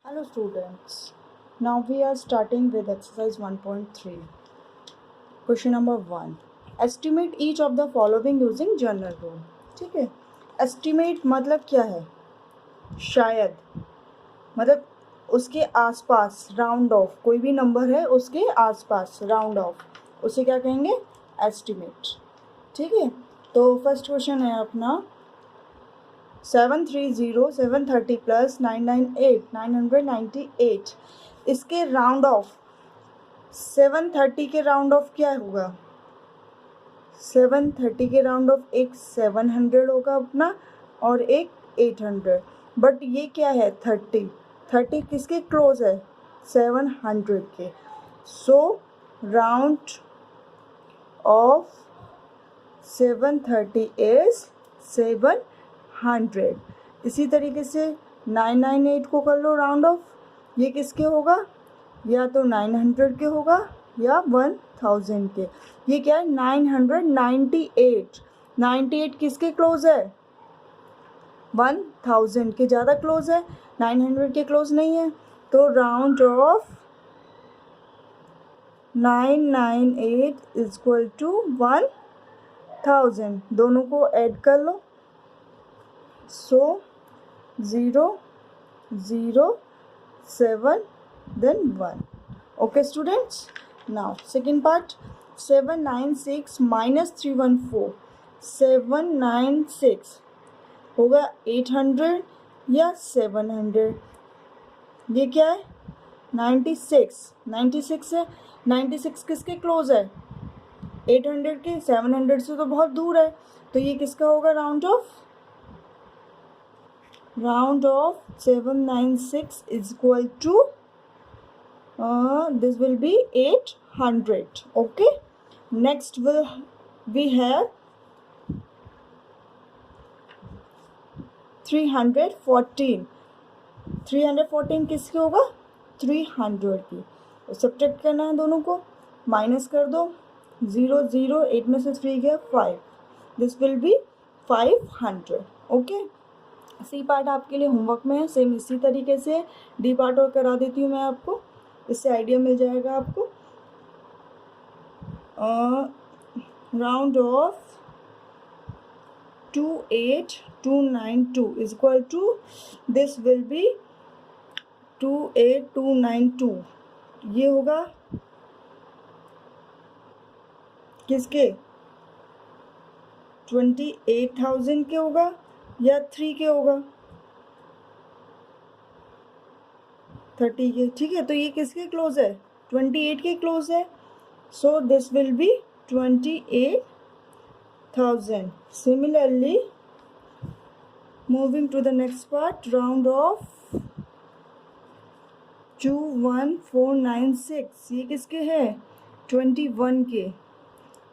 Hello students, now we are starting with exercise 1.3. Question number 1. Estimate each of the following using general rule. ठीक है, estimate मतलब क्या है? शायद, मतलब उसके आसपास, राउंड ऑफ, कोई भी नंबर है उसके आसपास राउंड ऑफ, उसे क्या कहेंगे? एस्टिमेट. ठीक है, तो फर्स्ट क्वेश्चन है अपना 730 730 प्लस 998 998. इसके राउंड ऑफ 730 के राउंड ऑफ क्या होगा? 730 के राउंड ऑफ एक 700 होगा अपना और एक 800. बट ये क्या है? 30 किसके क्लोज है? 700 के. सो राउंड ऑफ 730 इज 700. इसी तरीके से 998 को कर लो राउंड ऑफ. ये किसके होगा? या तो 900 के होगा या 1000 के. ये क्या है? 998. 98 किसके क्लोज है? 1000 के ज़्यादा क्लोज है, 900 के क्लोज नहीं है. तो round off 998 is equal to 1000. दोनों को ऐड कर लो. सो 0 0 7 then 1. Okay students, now second part. 796 minus 314. 796 होगा 800 या 700. ये क्या है? 96 है. 96 किसके क्लोज है? 800 के. 700 से तो बहुत दूर है, तो ये किसका होगा? Round of 796 is equal to this will be 800. Okay, next we have 314. 314 किसकी होगा? 300 की. सब्ट्रैक्ट करना है दोनों को, माइनस कर दो. 0 0 8 में से 3 गया 5. This will be 500. Okay, C part आपके लिए होमवर्क में है. सेम इसी तरीके से डी पार्ट और करा देती हूँ मैं आपको, इससे आइडिया मिल जाएगा आपको. Round off 28292 is equal to this will be 28292. ये होगा किसके? 28,000 के होगा या 3 के होगा? 30 के. ठीक है, तो ये किसके क्लोज है? 28 के क्लोज है. So this will be 28,000. Similarly moving to the next part. Round off 21496. ये किसके है? 21 के.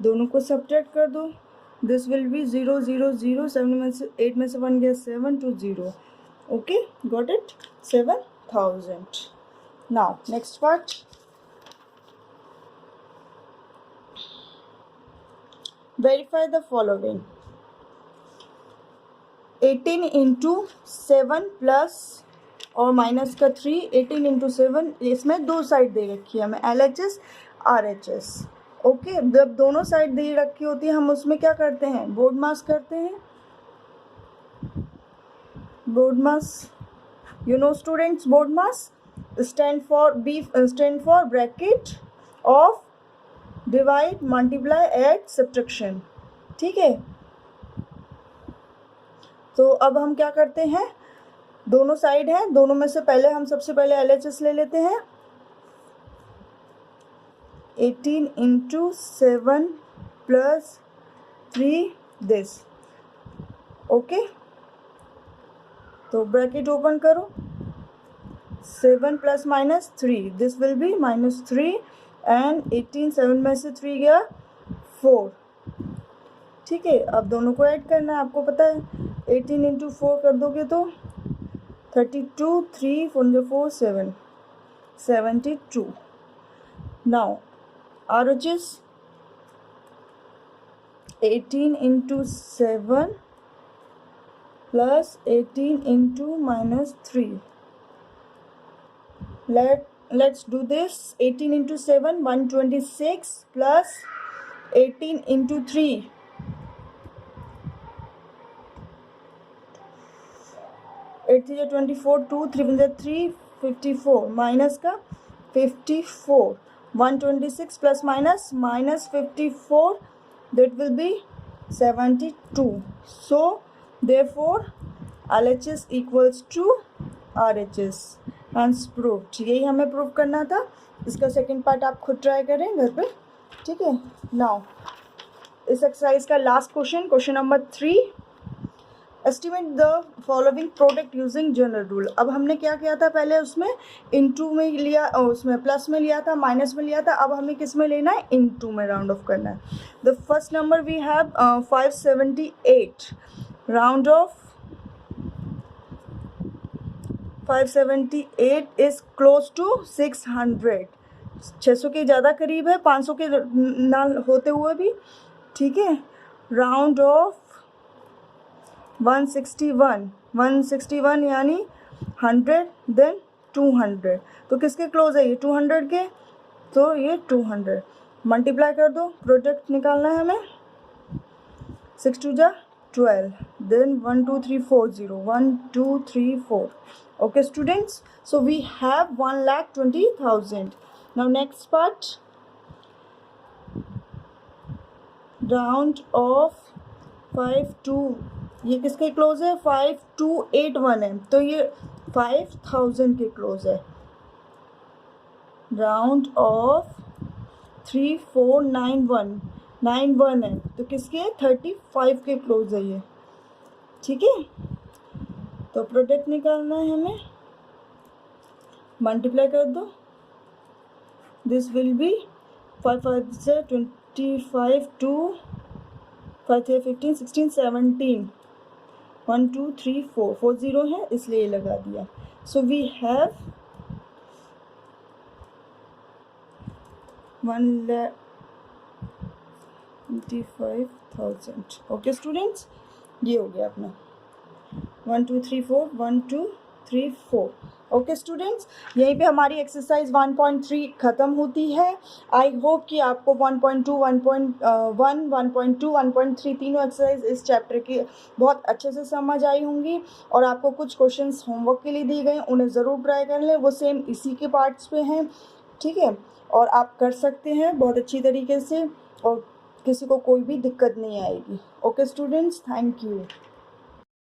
दोनों को सब्ट्रैक्ट कर दो. This will B 0 0 0. 7 में से 8 में से 1 गया 7 to 0. Okay, got it? 7000. Now next part. Verify the following. 18 into 7 plus और माइनस का 3. 18 इंटू 7, इसमें दो साइड दे रखी है हमें, LHS RHS. ओके, जब दोनों साइड दे रखी होती है हम उसमें क्या करते हैं? बोर्ड मास करते हैं. BODMAS, you know students, BODMAS stand for bracket of divide multiply add subtraction. ठीक है, तो अब हम क्या करते हैं? दोनों साइड हैं, दोनों में से पहले हम सबसे पहले LHS ले लेते हैं. 18 इंटू 7 प्लस 3 दिस. ओके, तो ब्रैकेट ओपन करो. 7 plus minus 3, this will B -3. And 18, 7 में से 3 गया 4. ठीक है, अब दोनों को ऐड करना है, आपको पता है. 18 इंटू 4 कर दोगे तो 32. 3 4 7 72. Now RHS 18 into 7 plus 18 into -3. let's do this. 18 into 7 126 plus 18 into 3 8 3 24 2 3 3 54 minus का 54 126 plus minus minus 54 that will be 72. So therefore LHS equals to RHS. Hence proved. यही हमें प्रूव करना था. इसका सेकेंड पार्ट आप खुद ट्राई करें घर पे. ठीक है. नाउ इस एक्सरसाइज का last question number 3. Estimate the following product using general rule. अब हमने क्या किया था पहले, उसमें इनटू में लिया, उसमें प्लस में लिया था, माइनस में लिया था. अब हमें किस में लेना है, इनटू में राउंड ऑफ करना है. The first number we have 578. Round off 578 is close to 600. 600 के ज़्यादा करीब है, 500 के ना होते हुए भी. ठीक है. राउंड ऑफ 161 यानी 100 देन 200. तो किसके क्लोज है ये, 200 के. तो ये 200 मल्टीप्लाई कर दो. प्रोडक्ट निकालना है हमें. 6 2 जा 12 then 1 2 3 4 0 1 2 3 4. Okay students, so we have 1,20,000. Now next part, round of 5 to, ये किसके क्लोज है, 5281 है. तो ये 5,000 के क्लोज है. राउंड ऑफ 3491 है. तो किसके 35 के क्लोज है ये. ठीक है. तो प्रोडक्ट निकालना है हमें. मल्टीप्लाई कर दो. दिस विल बी 5 5 से 25 2 5 3 15 16 17 1 2 3 4 4 0 है इसलिए लगा दिया. So we have 1,25,000. Okay students, ये हो गया अपना 1 2 3 4 1 2 3 4. ओके स्टूडेंट्स, यहीं पे हमारी एक्सरसाइज 1.3 ख़त्म होती है. आई होप कि आपको 1.2 1.1 1.2 1.3 तीनों एक्सरसाइज इस चैप्टर की बहुत अच्छे से समझ आई होंगी. और आपको कुछ क्वेश्चंस होमवर्क के लिए दिए गए, उन्हें ज़रूर ट्राई कर लें. वो सेम इसी के पार्ट्स पे हैं. ठीक है. और आप कर सकते हैं बहुत अच्छी तरीके से, और किसी को कोई भी दिक्कत नहीं आएगी. Okay students, thank you.